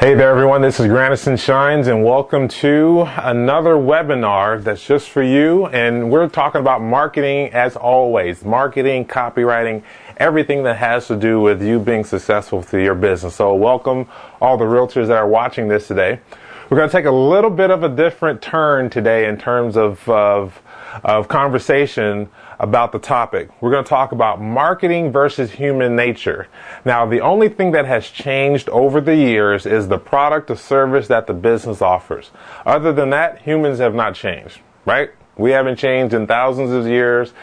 Hey there everyone, this is Granison Shines and welcome to another webinar that's just for you, and we're talking about marketing as always. Marketing, copywriting, everything that has to do with you being successful through your business. So welcome all the realtors that are watching this today. We're going to take a little bit of a different turn today in terms of conversation about the topic. We're going to talk about marketing versus human nature. Now, the only thing that has changed over the years is the product or service that the business offers. Other than that, humans have not changed, right? We haven't changed in thousands of years.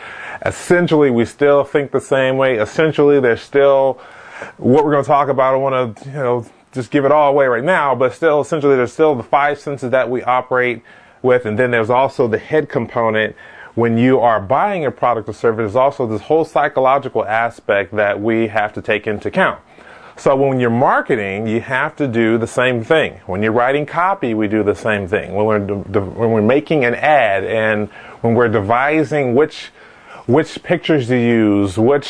Essentially, we still think the same way. Essentially, there's still what we're going to talk about. I don't want to, just give it all away right now, but still, essentially, there's still the five senses that we operate with, and then there's also the head component. When you are buying a product or service, there's also this whole psychological aspect that we have to take into account. So when you're marketing, you have to do the same thing. When you're writing copy, we do the same thing. When we're making an ad and when we're devising which pictures to use, what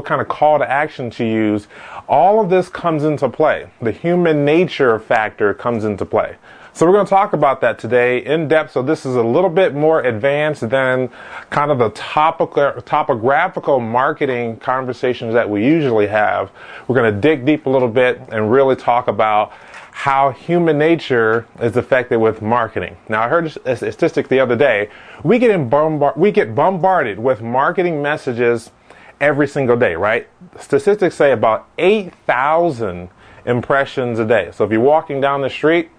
kind of call to action to use, all of this comes into play. The human nature factor comes into play. So we're going to talk about that today in depth. So this is a little bit more advanced than kind of the topographical marketing conversations that we usually have. We're going to dig deep a little bit and really talk about how human nature is affected with marketing. Now, I heard a statistic the other day. We get bombarded with marketing messages every single day, right? Statistics say about 8,000 impressions a day. So if you're walking down the street,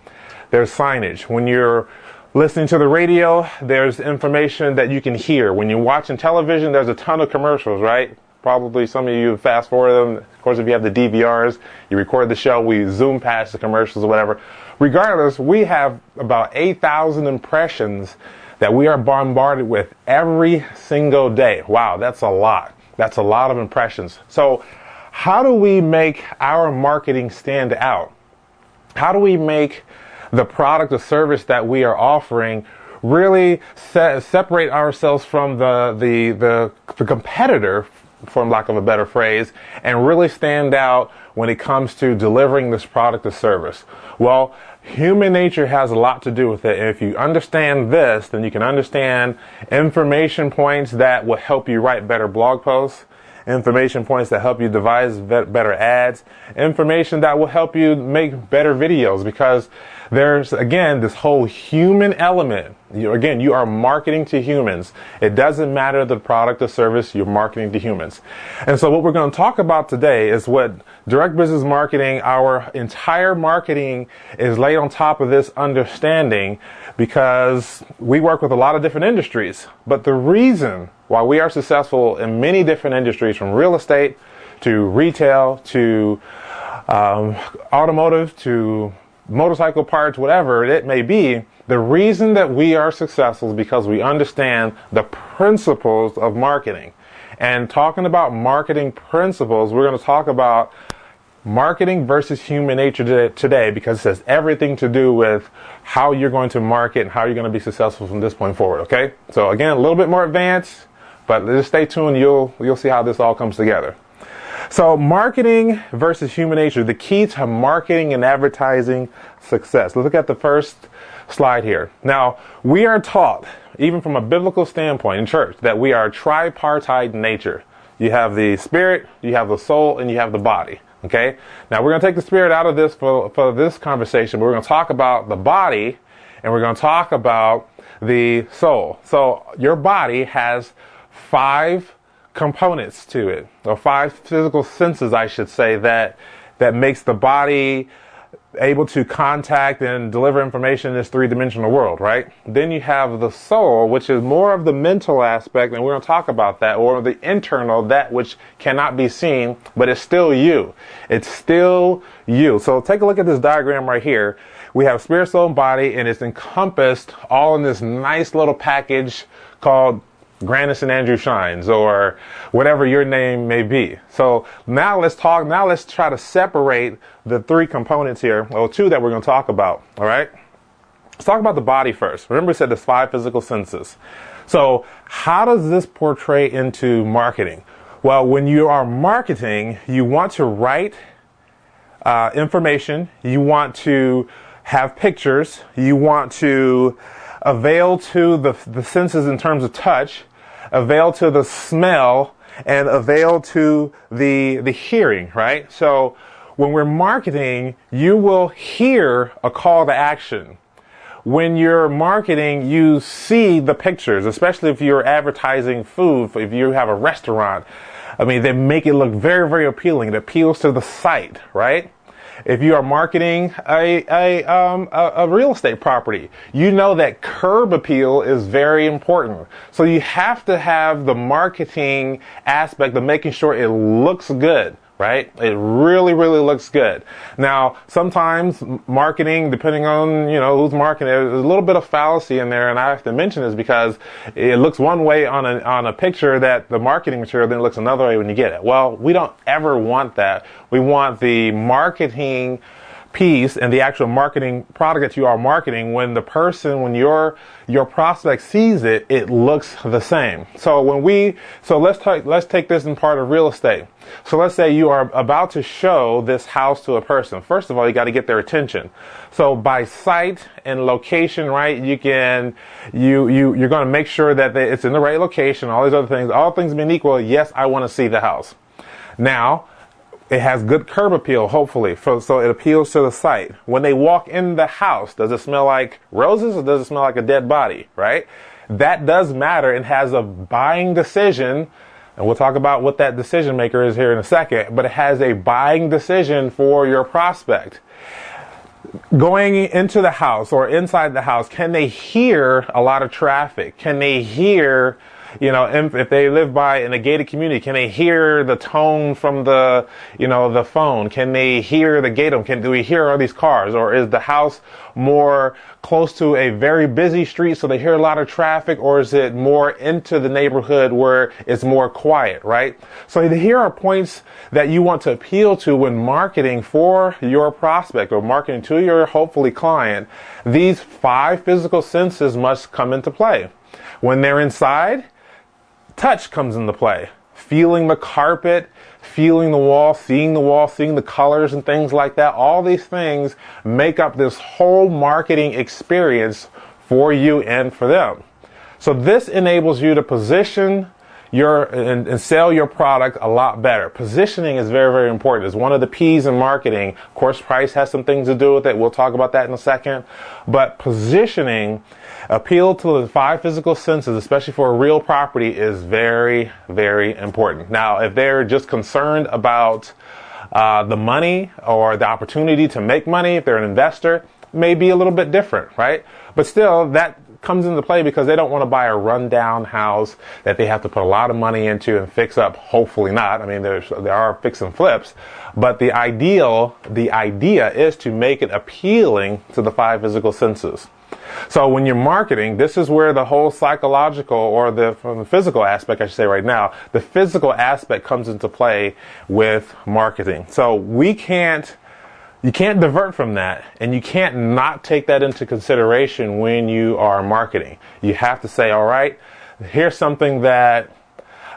there's signage. When you're listening to the radio, there's information that you can hear. When you're watching television, there's a ton of commercials, right? Probably some of you fast forward them. Of course, if you have the DVRs, you record the show, we zoom past the commercials or whatever. Regardless, we have about 8,000 impressions that we are bombarded with every single day. Wow, that's a lot. That's a lot of impressions. So how do we make our marketing stand out? How do we make the product or service that we are offering really separate ourselves from the competitor, for lack of a better phrase, and really stand out when it comes to delivering this product or service? Well, human nature has a lot to do with it. And if you understand this, then you can understand information points that will help you write better blog posts, information points that help you devise better ads, information that will help you make better videos, because there's, again, this whole human element. You are marketing to humans. It doesn't matter the product or service, you're marketing to humans. And so what we're going to talk about today is what direct business marketing, our entire marketing is laid on top of this understanding, because we work with a lot of different industries. But the reason why we are successful in many different industries, from real estate to retail to automotive to motorcycle parts, whatever it may be, the reason that we are successful is because we understand the principles of marketing. And talking about marketing principles, we're going to talk about marketing versus human nature today, because it has everything to do with how you're going to market and how you're going to be successful from this point forward, okay? So again, a little bit more advanced, but just stay tuned. You'll see how this all comes together. So marketing versus human nature, the key to marketing and advertising success. Let's look at the first slide here. Now, we are taught, even from a biblical standpoint in church, that we are tripartite in nature. You have the spirit, you have the soul, and you have the body. Okay? Now, we're going to take the spirit out of this for this conversation, but we're going to talk about the body, and we're going to talk about the soul. So your body has 5 components to it, or 5 physical senses, I should say, that makes the body able to contact and deliver information in this 3-dimensional world, right? Then you have the soul, which is more of the mental aspect, and we're going to talk about that, or the internal, that which cannot be seen, but it's still you. It's still you. So take a look at this diagram right here. We have spirit, soul, and body, and it's encompassed all in this nice little package called Granison Shines, or whatever your name may be. So now let's try to separate the 3 components here, or 2 that we're going to talk about. All right, let's talk about the body first. Remember, we said there's 5 physical senses. So how does this portray into marketing? Well, when you are marketing, you want to write information. You want to have pictures. You want to avail to the senses in terms of touch, avail to the smell, and avail to the hearing, right? So when we're marketing, you will hear a call to action. When you're marketing, you see the pictures, especially if you're advertising food, if you have a restaurant. I mean, they make it look very, very appealing. It appeals to the sight, right? If you are marketing a real estate property, you know that curb appeal is very important. So you have to have the marketing aspect of making sure it looks good, right? It really, really looks good. Now, sometimes marketing, depending on, who's marketing, there's a little bit of fallacy in there, and I have to mention this because it looks one way on a picture that the marketing material, then it looks another way when you get it. Well, we don't ever want that. We want the marketing piece and the actual marketing product that you are marketing, when when your prospect sees it, it looks the same. So let's take this in part of real estate. So let's say you are about to show this house to a person. First of all, you got to get their attention. So by sight and location, right, you're going to make sure that it's in the right location, all these other things. All things being equal, yes, I want to see the house. Now, it has good curb appeal, hopefully, so it appeals to the sight. When they walk in the house, does it smell like roses or does it smell like a dead body, right? That does matter and has a buying decision, and we'll talk about what that decision maker is here in a second, but it has a buying decision for your prospect. Going into the house or inside the house, can they hear a lot of traffic? Can they hear, if they live in a gated community, can they hear the tone from the phone? Can they hear the gate? Do we hear all these cars? Or is the house more close to a very busy street so they hear a lot of traffic? Or is it more into the neighborhood where it's more quiet, right? So here are points that you want to appeal to when marketing for your prospect or marketing to your hopefully client. These 5 physical senses must come into play. When they're inside, touch comes into play. Feeling the carpet, feeling the wall, seeing the colors and things like that. All these things make up this whole marketing experience for you and for them. So this enables you to position and sell your product a lot better. Positioning is very, very important. It's one of the P's in marketing. Of course, price has some things to do with it. We'll talk about that in a second. But positioning, appeal to the 5 physical senses, especially for a real property, is very, very important. Now, if they're just concerned about the money or the opportunity to make money, if they're an investor, it may be a little bit different, right? But still, that comes into play because they don't want to buy a rundown house that they have to put a lot of money into and fix up. Hopefully not. I mean, there are fix and flips, but the idea is to make it appealing to the 5 physical senses. So when you're marketing, this is where the whole psychological, or from the physical aspect, I should say right now, the physical aspect comes into play with marketing. So you can't divert from that, and you can't not take that into consideration when you are marketing. You have to say, all right, here's something that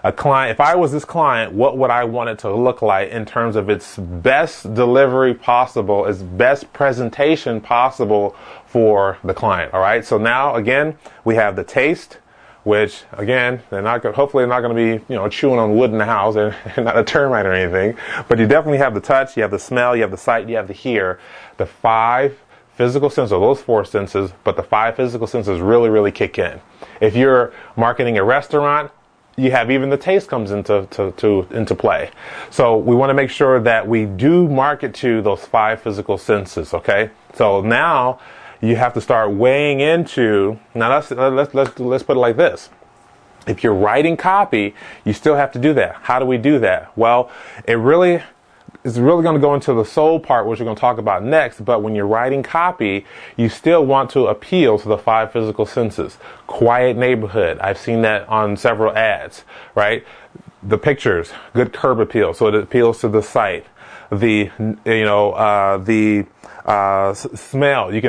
a client, if I was this client, what would I want it to look like in terms of its best delivery possible, its best presentation possible for the client. All right. So now, again, we have the taste, which, again, hopefully they're not going to be, chewing on wood in the house. They're not a termite or anything. But you definitely have the touch, you have the smell, you have the sight, you have the hear. The 5 physical senses, or those 4 senses, but the 5 physical senses really, really kick in. If you're marketing a restaurant, you have even the taste comes into play. So we want to make sure that we do market to those 5 physical senses. Okay. So now you have to start weighing into. Now let's put it like this. If you're writing copy, you still have to do that. How do we do that? Well, it's really going to go into the soul part, which we're going to talk about next. But when you're writing copy, you still want to appeal to the 5 physical senses. Quiet neighborhood. I've seen that on several ads, right? The pictures, good curb appeal, so it appeals to the sight. The Smell. Is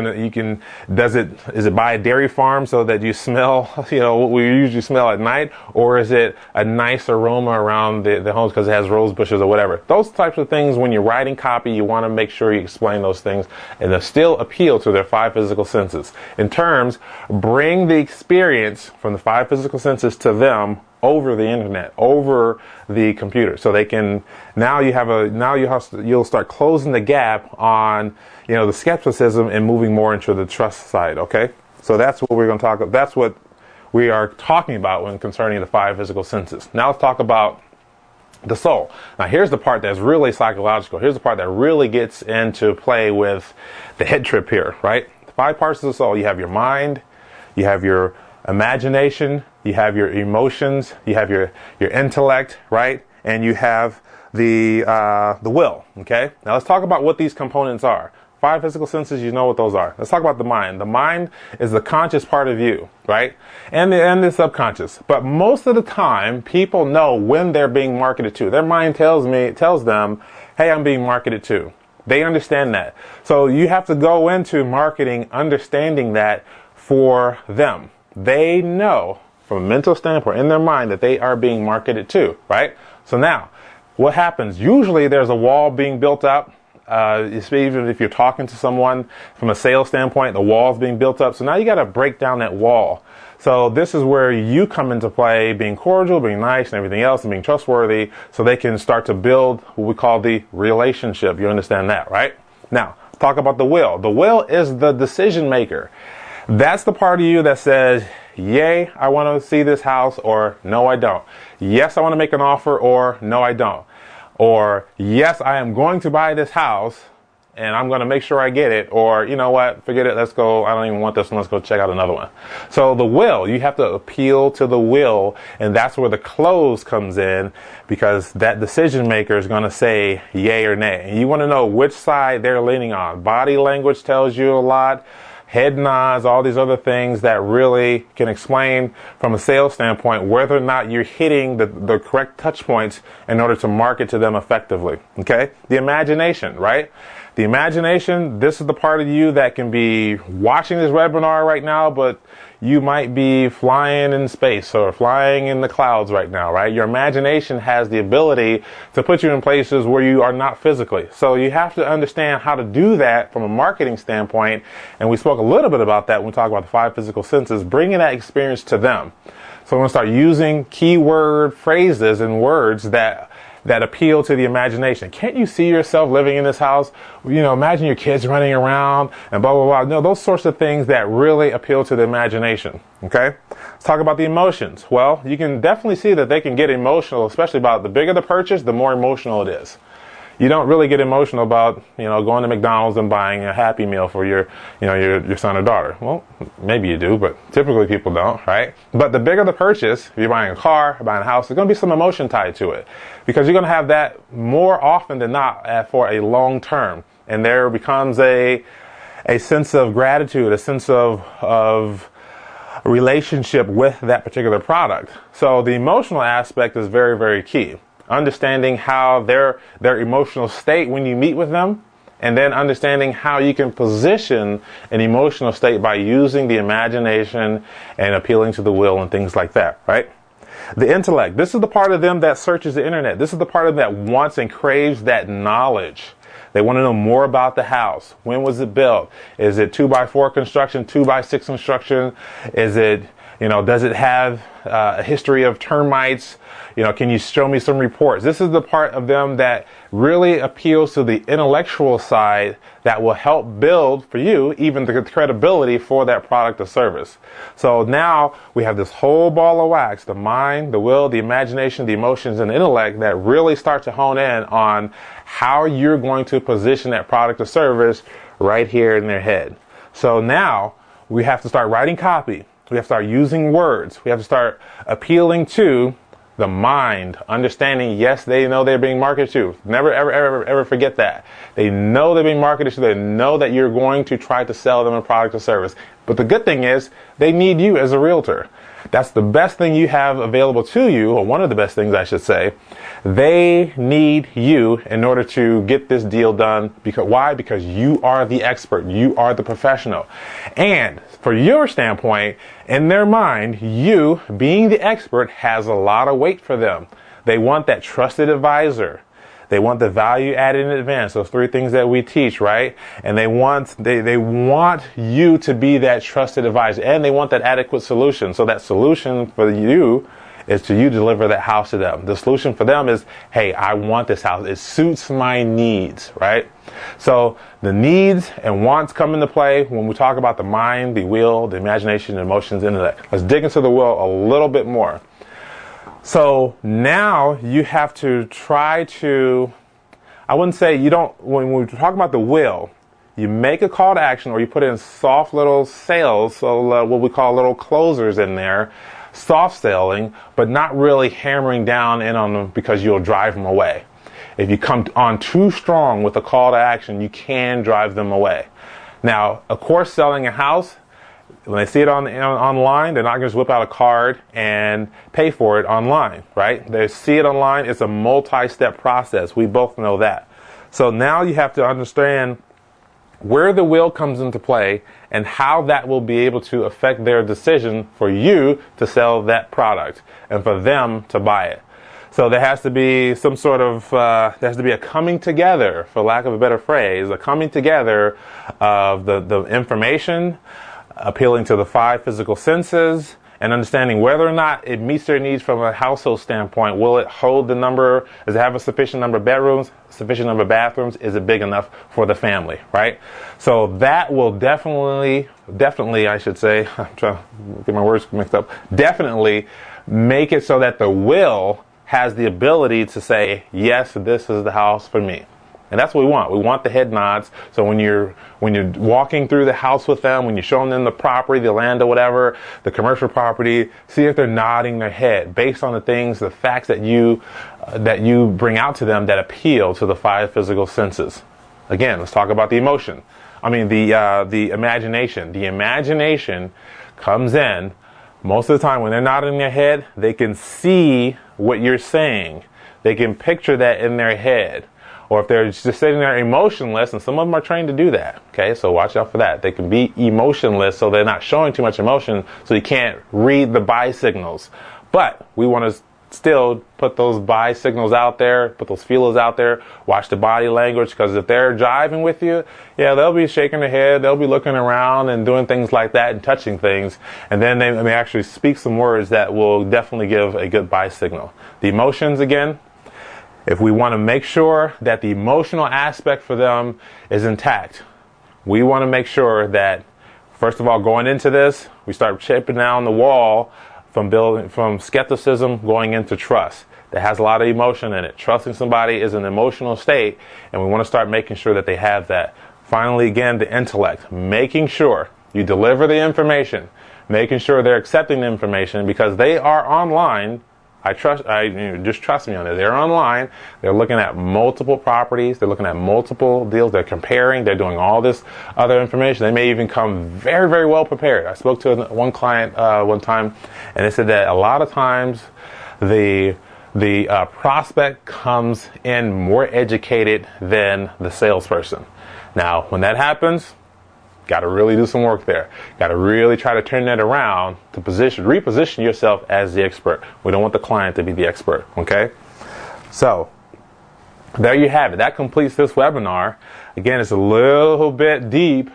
it by a dairy farm so that you smell, what we usually smell at night? Or is it a nice aroma around the homes because it has rose bushes or whatever? Those types of things, when you're writing copy, you want to make sure you explain those things and they still appeal to their five physical senses. In terms, bring the experience from the five physical senses to them over the internet, over the computer, so they can, you'll start closing the gap on, the skepticism and moving more into the trust side. Okay, so that's what we're going to talk about. That's what we are talking about when concerning the five physical senses. Now let's talk about the soul. Now here's the part that's really psychological. Here's the part that really gets into play with the head trip here, right? The five parts of the soul. You have your mind, you have your imagination, you have your emotions, you have your intellect, right? And you have the will. Okay. Now let's talk about what these components are. Five physical senses, you know what those are. Let's talk about the mind. The mind is the conscious part of you, right? And the subconscious. But most of the time, people know when they're being marketed to. Their mind tells them, hey, I'm being marketed to. They understand that. So you have to go into marketing understanding that for them. They know from a mental standpoint in their mind that they are being marketed to, right? So now, what happens? Usually there's a wall being built up. Even if you're talking to someone from a sales standpoint, the wall's being built up. So now you got to break down that wall. So this is where you come into play, being cordial, being nice, and everything else, and being trustworthy, so they can start to build what we call the relationship. You understand that, right? Now, talk about the will. The will is the decision maker. That's the part of you that says, yay, I want to see this house, or no, I don't. Yes, I want to make an offer, or no, I don't. Or, yes, I am going to buy this house, and I'm going to make sure I get it. Or, you know what, forget it, let's go, I don't even want this one, let's go check out another one. So the will, you have to appeal to the will, and that's where the close comes in, because that decision maker is going to say yay or nay. And you want to know which side they're leaning on. Body language tells you a lot. Head nods, all these other things that really can explain from a sales standpoint whether or not you're hitting the correct touch points in order to market to them effectively. Okay? The imagination, right? The imagination, this is the part of you that can be watching this webinar right now, but you might be flying in space or flying in the clouds right now, right? Your imagination has the ability to put you in places where you are not physically. So you have to understand how to do that from a marketing standpoint. And we spoke a little bit about that when we talk about the five physical senses, bringing that experience to them. So we're going to start using keyword phrases and words that appeal to the imagination. Can't you see yourself living in this house? Imagine your kids running around and blah, blah, blah. No, those sorts of things that really appeal to the imagination. Okay? Let's talk about the emotions. Well, you can definitely see that they can get emotional, especially about the bigger the purchase, the more emotional it is. You don't really get emotional about, going to McDonald's and buying a Happy Meal for your son or daughter. Well, maybe you do, but typically people don't, right? But the bigger the purchase, if you're buying a car, buying a house, there's going to be some emotion tied to it, because you're going to have that more often than not for a long term. And there becomes a sense of gratitude, a sense of relationship with that particular product. So the emotional aspect is very, very key. Understanding how their emotional state when you meet with them, and then understanding how you can position an emotional state by using the imagination and appealing to the will and things like that, right? The intellect, this is the part of them that searches the internet. This is the part of them that wants and craves that knowledge. They want to know more about the house. When was it built? Is it 2x4 construction, 2x6 construction? Is it, does it have a history of termites? Can you show me some reports? This is the part of them that really appeals to the intellectual side that will help build for you even the credibility for that product or service. So now we have this whole ball of wax, the mind, the will, the imagination, the emotions, and the intellect that really start to hone in on how you're going to position that product or service right here in their head. So now we have to start writing copy. We have to start using words. We have to start appealing to the mind, understanding, yes, they know they're being marketed to. Never, ever, ever, ever forget that. They know they're being marketed to. They know that you're going to try to sell them a product or service. But the good thing is, they need you as a realtor. That's the best thing you have available to you, or one of the best things I should say. They need you in order to get this deal done. Why? Because you are the expert. You are the professional. And for your standpoint, in their mind, you being the expert has a lot of weight for them. They want that trusted advisor. They want the value added in advance. Those 3 things that we teach, right? And they want you to be that trusted advisor, and they want that adequate solution. So that solution for you is to you deliver that house to them. The solution for them is, hey, I want this house. It suits my needs, right? So the needs and wants come into play when we talk about the mind, the will, the imagination, the emotions, intellect. Let's dig into the will a little bit more. So now you have to try to, I wouldn't say you don't, when we talk about the will, you make a call to action, or you put in soft little sales, so what we call little closers in there, soft selling, but not really hammering down in on them because you'll drive them away. If you come on too strong with a call to action, you can drive them away. Now, of course, selling a house, when they see it online, they're not going to just whip out a card and pay for it online, right? They see it online. It's a multi-step process. We both know that. So now you have to understand where the will comes into play and how that will be able to affect their decision for you to sell that product and for them to buy it. So there has to be some sort of, there has to be a coming together, for lack of a better phrase, a coming together of the information, appealing to the 5 physical senses, and understanding whether or not it meets their needs from a household standpoint. Will it hold the number? Does it have a sufficient number of bedrooms, sufficient number of bathrooms? Is it big enough for the family, right? So that will definitely, I should say, I'm trying to get my words mixed up, definitely make it so that the will has the ability to say, yes, this is the house for me. And that's what we want. We want the head nods. So when you're walking through the house with them, when you're showing them the property, the land or whatever, the commercial property, see if they're nodding their head based on the things, the facts that you bring out to them that appeal to the 5 physical senses. Again, let's talk about the emotion. The imagination. The imagination comes in most of the time when they're nodding their head. They can see what you're saying. They can picture that in their head. Or if they're just sitting there emotionless, and some of them are trained to do that, okay? So watch out for that. They can be emotionless, so they're not showing too much emotion, so you can't read the buy signals. But we want to still put those buy signals out there, put those feelers out there, watch the body language, because if they're jiving with you, yeah, they'll be shaking their head, they'll be looking around and doing things like that and touching things, and then they may actually speak some words that will definitely give a good buy signal. The emotions, again, if we want to make sure that the emotional aspect for them is intact, we want to make sure that, first of all, going into this, we start chipping down the wall from skepticism going into trust. That has a lot of emotion in it. Trusting somebody is an emotional state, and we want to start making sure that they have that. Finally, again, the intellect. Making sure you deliver the information, making sure they're accepting the information, because they are online. Just trust me on it. They're online. They're looking at multiple properties. They're looking at multiple deals. They're comparing. They're doing all this other information. They may even come very, very well prepared. I spoke to one client one time, and they said that a lot of times the prospect comes in more educated than the salesperson. Now, when that happens, got to really do some work there. Got to really try to turn that around to reposition yourself as the expert. We don't want the client to be the expert, okay? So, there you have it. That completes this webinar. Again, it's a little bit deep,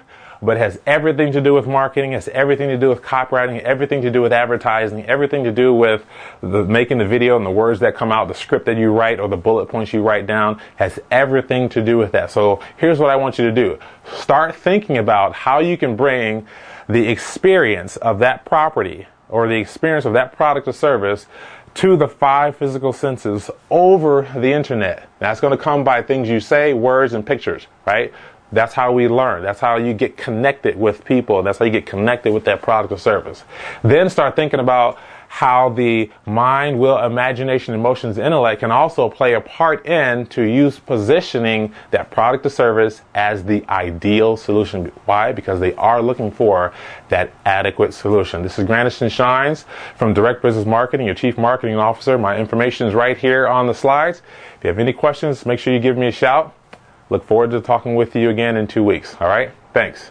but it has everything to do with marketing, it has everything to do with copywriting, everything to do with advertising, everything to do with making the video and the words that come out, the script that you write or the bullet points you write down, has everything to do with that. So here's what I want you to do. Start thinking about how you can bring the experience of that property or the experience of that product or service to the 5 physical senses over the internet. That's going to come by things you say, words, and pictures, right? That's how we learn. That's how you get connected with people. That's how you get connected with that product or service. Then start thinking about how the mind, will, imagination, emotions, intellect can also play a part in to use positioning that product or service as the ideal solution. Why? Because they are looking for that adequate solution. This is Granison Shines from Direct Business Marketing, your Chief Marketing Officer. My information is right here on the slides. If you have any questions, make sure you give me a shout. Look forward to talking with you again in 2 weeks. All right? Thanks.